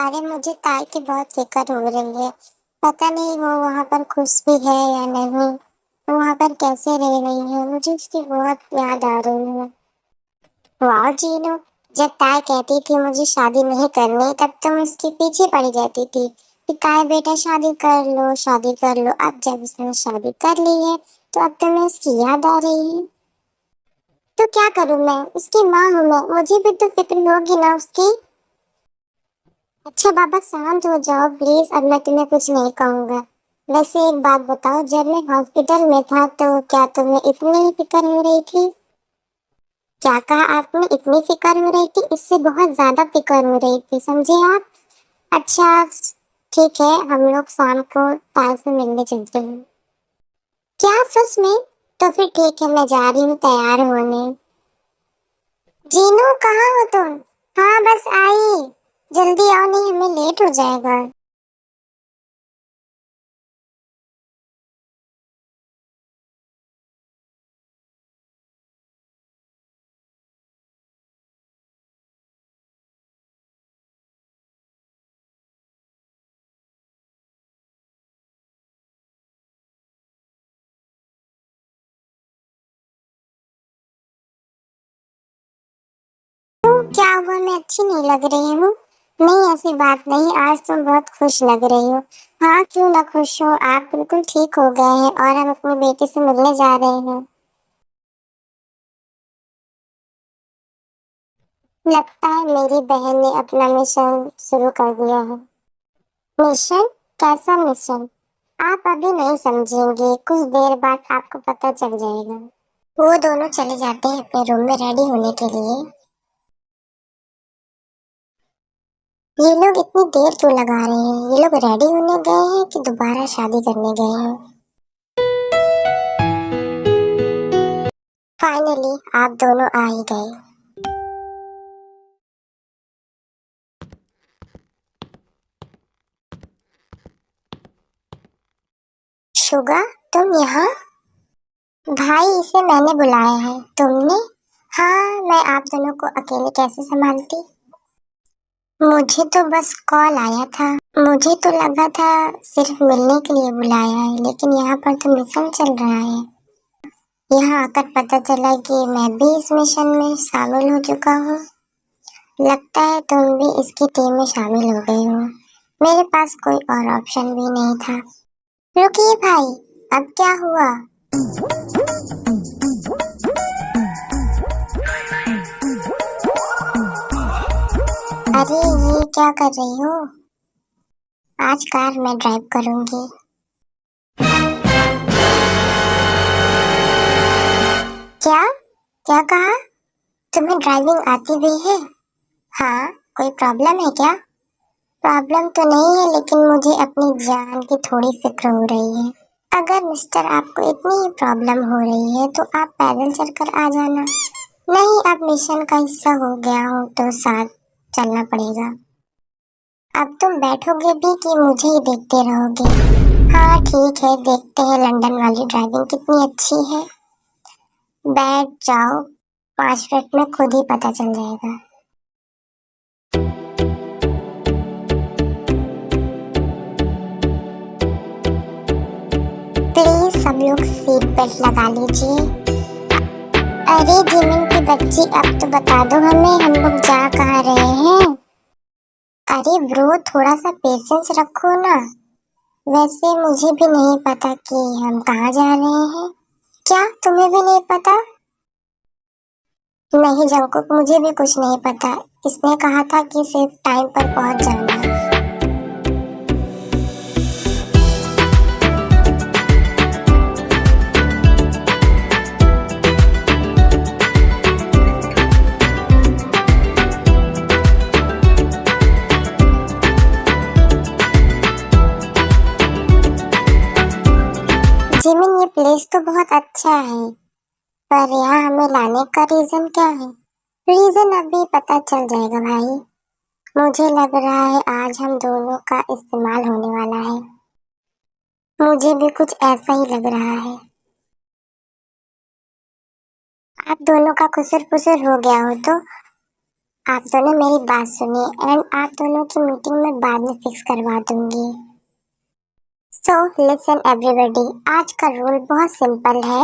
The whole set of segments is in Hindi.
अरे मुझे ताई की बहुत फिक्र हो रही है। पता नहीं वो वहाँ पर खुश भी है या नहीं। वो वहाँ पर कैसे रह रही है, मुझे उसकी बहुत याद आ रही है। वाह जीनू, जब ताई कहती थी मुझे शादी नहीं करनी तब तुम उसके पीछे पड़ी रहती थी कि ताई बेटा शादी कर लो शादी कर लो। अब जब उसने शादी कर ली है तो अब तुम्हें उसकी याद आ रही है। तो क्या करूँ, मैं उसकी माँ हूँ, मैं मुझे भी तो फिक्र होगी ना उसकी। अच्छा बाबा शांत हो जाओ प्लीज, अब मैं तुम्हें कुछ नहीं कहूँगा। वैसे एक बात बताओ, जब मैं हॉस्पिटल में था तो क्या तुम्हें इतनी ही फिक्र हो रही थी? क्या कहा आपने? इतनी फिक्र हो रही थी? इससे बहुत ज्यादा फिक्र हो रही थी, समझे आप? अच्छा ठीक है, हम लोग शाम को ताल से मिलने चलते हैं। क्या सच में? तो फिर ठीक है, मैं जा रही हूँ तैयार होने। जीनू कहाँ हो तुम? हाँ बस आई, जल्दी आओ नहीं हमें लेट हो जाएगा। क्या हुआ, मैं अच्छी नहीं लग रही हूँ? नहीं ऐसी बात नहीं, आज तुम बहुत खुश लग रही हो। हाँ क्यों ना खुश हो, आप बिल्कुल ठीक हो गए हैं और हम अपनी बेटी से मिलने जा रहे हैं। लगता है मेरी बहन ने अपना मिशन शुरू कर दिया है। मिशन? कैसा मिशन? आप अभी नहीं समझेंगे, कुछ देर बाद आपको पता चल जाएगा। वो दोनों चले जाते हैं अपने रूम में रेडी होने के लिए। ये लोग इतनी देर क्यों लगा रहे हैं? ये लोग रेडी होने गए हैं कि दोबारा शादी करने गए हैं? फाइनली आप दोनों आ ही गए। शुगा, तुम यहाँ? भाई इसे मैंने बुलाया है, तुमने? हाँ, मैं आप दोनों को अकेले कैसे संभालती। मुझे तो बस कॉल आया था, मुझे तो लगा था सिर्फ मिलने के लिए बुलाया है, लेकिन यहाँ पर तो मिशन चल रहा है। यहाँ आकर पता चला कि मैं भी इस मिशन में शामिल हो चुका हूँ। लगता है तुम भी इसकी टीम में शामिल हो गए हो। मेरे पास कोई और ऑप्शन भी नहीं था। रुकिए भाई, अब क्या हुआ? अरे ये क्या कर रही हो? आज कार मैं ड्राइव करूंगी। क्या? क्या कहा? तुम्हें ड्राइविंग आती भी है? हाँ, कोई प्रॉब्लम है क्या? प्रॉब्लम तो नहीं है, लेकिन मुझे अपनी जान की थोड़ी फिक्र हो रही है। अगर मिस्टर आपको इतनी ही प्रॉब्लम हो रही है तो आप पैदल चलकर आ जाना। नहीं, अब मिशन का हिस्सा हो गया हो तो साथ चलना पड़ेगा। अब तुम बैठोगे भी कि मुझे ही देखते रहोगे? हाँ ठीक है, देखते हैं लंदन वाली ड्राइविंग कितनी अच्छी है। बैठ जाओ, 5 मिनट में खुद ही पता चल जाएगा। प्लीज सब लोग सीट बेल्ट लगा लीजिए। अरे जिमिन की बच्ची, अब तो बता दो हमें, हम लोग जा कहाँ रहे हैं? अरे ब्रो, थोड़ा सा पेशेंस रखो ना। वैसे मुझे भी नहीं पता कि हम कहाँ जा रहे हैं। क्या तुम्हें भी नहीं पता? नहीं जंकुक, मुझे भी कुछ नहीं पता। इसने कहा था कि सिर्फ टाइम पर पहुंच जाना। जिमिन ये प्लेस तो बहुत अच्छा है, पर यहाँ हमें लाने का रीजन क्या है? रीजन अभी पता चल जाएगा भाई। मुझे लग रहा है आज हम दोनों का इस्तेमाल होने वाला है। मुझे भी कुछ ऐसा ही लग रहा है। आप दोनों का खुसर पुसर हो गया हो तो आप दोनों मेरी बात सुनिए एंड आप दोनों की मीटिंग में बाद में फिक्स करवा दूंगी। सो लिसन एवरीबॉडी, आज का रूल बहुत सिंपल है।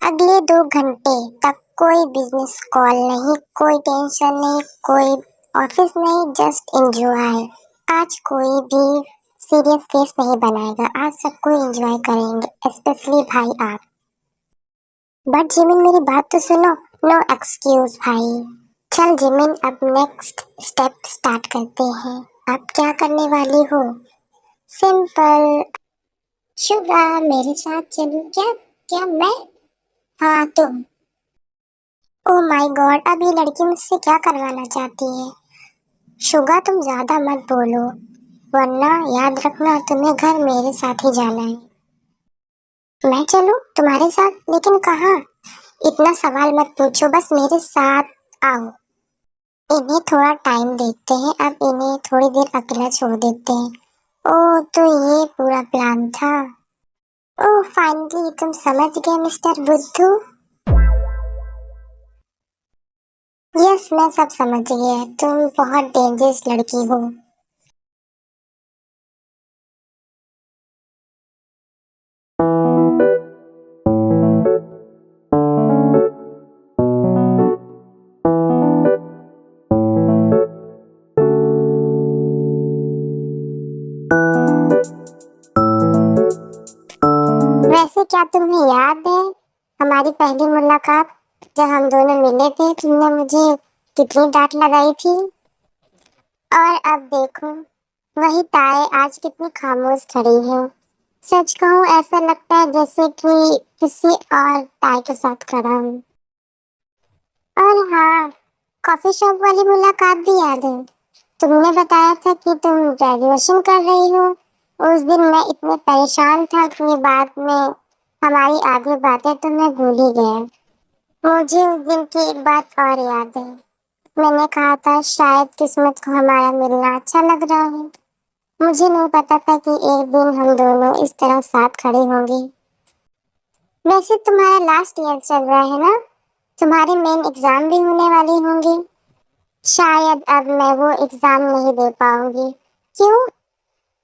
अगले 2 घंटे तक कोई बिजनेस कॉल नहीं, कोई टेंशन नहीं, कोई ऑफिस नहीं, जस्ट एंजॉय। आज कोई भी सीरियस केस नहीं बनाएगा, आज सब कोई एंजॉय करेंगे, स्पेशली भाई आप। बट जिमिन मेरी बात तो सुनो, नो एक्सक्यूज भाई। चल जिमिन, अब नेक्स्ट स्टेप स्टार्ट करते हैं। आप क्या करने वाली हो? सिंपल। शुगा मेरे साथ चलो क्या? क्या मैं? हाँ तुम। ओह माय गॉड, अब ये लड़की मुझसे क्या करवाना चाहती है? शुगा तुम ज्यादा मत बोलो, वरना याद रखना तुम्हें घर मेरे साथ ही जाना है। मैं चलूं तुम्हारे साथ? लेकिन कहाँ? इतना सवाल मत पूछो, बस मेरे साथ आओ। इन्हें थोड़ा टाइम देते हैं, अब इन्हें थोड़ी देर अकेला छोड़ देते हैं। ओह तो ये पूरा प्लान था। ओह फाइनली तुम समझ गए मिस्टर बुद्धू। यस मैं सब समझ गया, तुम बहुत डेंजरस लड़की हो। वैसे क्या तुम्हें याद है हमारी पहली मुलाकात, जब हम दोनों मिले थे तुमने मुझे कितनी डांट लगाई थी? और अब देखो, वही ताए आज कितनी खामोश खड़ी है। सच कहूँ ऐसा लगता है जैसे कि किसी और ताए के साथ खड़ा हूँ। और हाँ, कॉफी शॉप वाली मुलाकात भी याद है। तुमने बताया था कि तुम ग्रेजुएशन कर रही हो। उस दिन मैं इतने परेशान था कि बाद में हमारी आधी बातें तो मैं भूल ही गया। मुझे उस दिन की एक बात और याद है। मैंने कहा था शायद किस्मत को हमारा मिलना अच्छा लग रहा है। मुझे नहीं पता था कि एक दिन हम दोनों इस तरह साथ खड़े होंगे। वैसे तुम्हारा लास्ट ईयर चल रहा है ना? तुम्हारे मेन एग्जाम भी होने वाले होंगे। शायद अब मैं वो एग्जाम नहीं दे पाऊंगी। क्यों?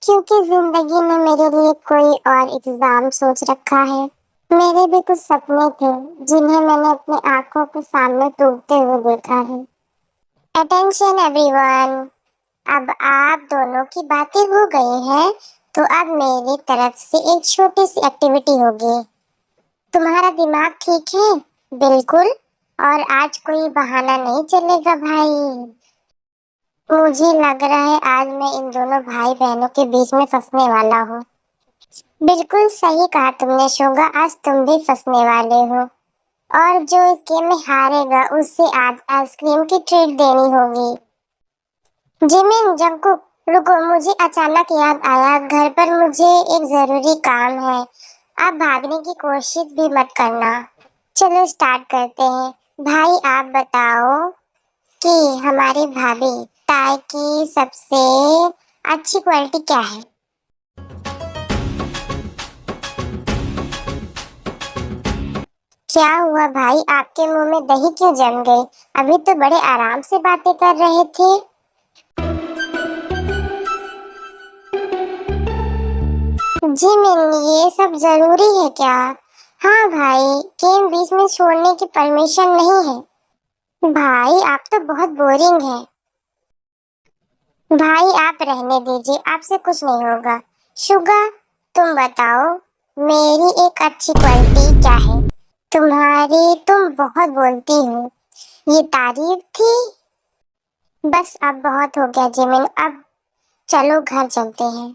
क्योंकि जिंदगी में मेरे लिए कोई और एग्जाम सोच रखा है। मेरे भी कुछ सपने थे जिन्हें मैंने अपनी आंखों के सामने टूटते हुए देखा है। अटेंशन एवरीवन, अब आप दोनों की बातें हो गई हैं, तो अब मेरी तरफ से एक छोटी सी एक्टिविटी होगी। तुम्हारा दिमाग ठीक है? बिल्कुल। और आज कोई बहाना नहीं चलेगा भाई। मुझे लग रहा है आज मैं इन दोनों भाई बहनों के बीच में फंसने वाला हूँ। बिल्कुल सही कहा तुमने शुगा, आज तुम भी फंसने वाले हो। और जो इस गेम में हारेगा उसे आज आइसक्रीम की ट्रीट देनी होगी। जिमिन जंकुक रुको, मुझे अचानक याद आया घर पर मुझे एक जरूरी काम है। आप भागने की कोशिश भी मत करना। चलो स्टार्ट करते हैं। भाई आप बताओ कि हमारी भाभी ताई की सबसे अच्छी क्वालिटी क्या है? क्या हुआ भाई, आपके मुंह में दही क्यों जम गई? अभी तो बड़े आराम से बातें कर रहे थे। जी मिन्नी, ये सब जरूरी है क्या? हाँ भाई, गेम बीच में छोड़ने की परमिशन नहीं है। भाई आप तो बहुत बोरिंग हैं। भाई आप रहने दीजिए, आपसे कुछ नहीं होगा। शुगा तुम बताओ, मेरी एक अच्छी क्वालिटी क्या है? तुम्हारी, तुम बहुत बोलती हो। ये तारीफ थी? बस अब बहुत हो गया जिमिन, अब चलो घर चलते हैं।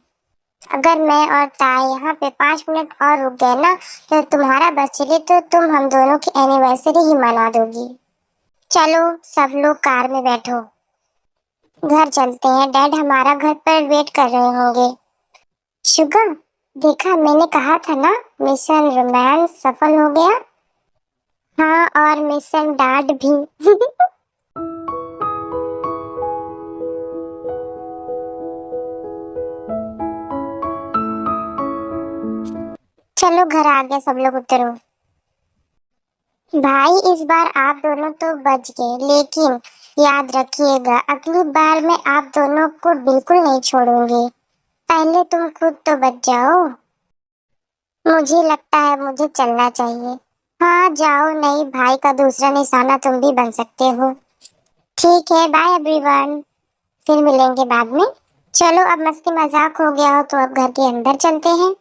अगर मैं और ताई यहाँ पे 5 मिनट और रुक गए ना, तो तुम्हारा बर्थडे तो तुम हम दोनों की एनिवर्सरी ही मना दोगी। चलो सब लोग कार में बैठो, घर चलते हैं। डैड हमारा घर पर वेट कर रहे होंगे। शुगर देखा, मैंने कहा था ना, मिशन रोमांस सफल हो गया। हाँ और मिशन डांट भी। चलो घर आ गए, सब लोग उतरो। भाई इस बार आप दोनों तो बच गए, लेकिन याद रखिएगा, अगली बार मैं आप दोनों को बिल्कुल नहीं छोड़ूंगी। पहले तुम खुद तो बच जाओ। मुझे लगता है मुझे चलना चाहिए। हाँ जाओ, नहीं भाई का दूसरा निशाना तुम भी बन सकते हो। ठीक है, बाय एवरीवन, फिर मिलेंगे बाद में। चलो अब मस्ती मजाक हो गया हो तो अब घर के अंदर चलते हैं।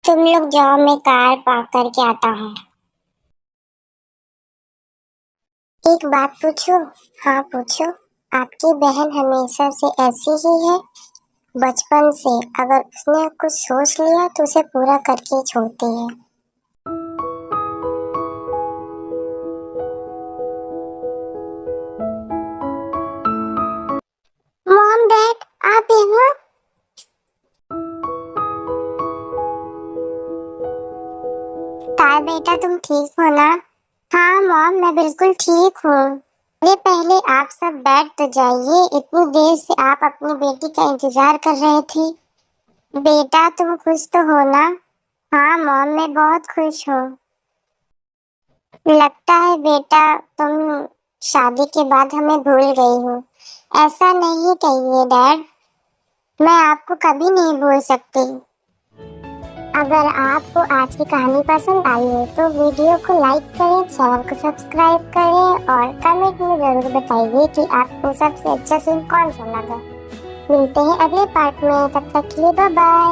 तुम लोग जाओ, मैं कार पार्क करके आता हूँ। एक बात पूछो? हाँ पूछो। आपकी बहन हमेशा से ऐसी ही है? बचपन से अगर उसने कुछ सोच लिया तो उसे पूरा करके ही छोड़ती है। मॉम डैड, आप यहाँ? काय बेटा, तुम ठीक हो ना? हाँ मॉम, मैं बिल्कुल ठीक हूँ। अरे पहले आप सब बैठ तो जाइए, इतनी देर से आप अपनी बेटी का इंतजार कर रहे थे। बेटा तुम खुश तो हो ना? हाँ मॉम, मैं बहुत खुश हूँ। लगता है बेटा तुम शादी के बाद हमें भूल गई हो। ऐसा नहीं कहिए डैड, मैं आपको कभी नहीं भूल सकती। अगर आपको आज की कहानी पसंद आई हो तो वीडियो को लाइक करें, चैनल को सब्सक्राइब करें और कमेंट में जरूर बताइए कि आपको सबसे अच्छा सीन कौन सा लगा। मिलते हैं अगले पार्ट में, तब तक के लिए बाय बाय।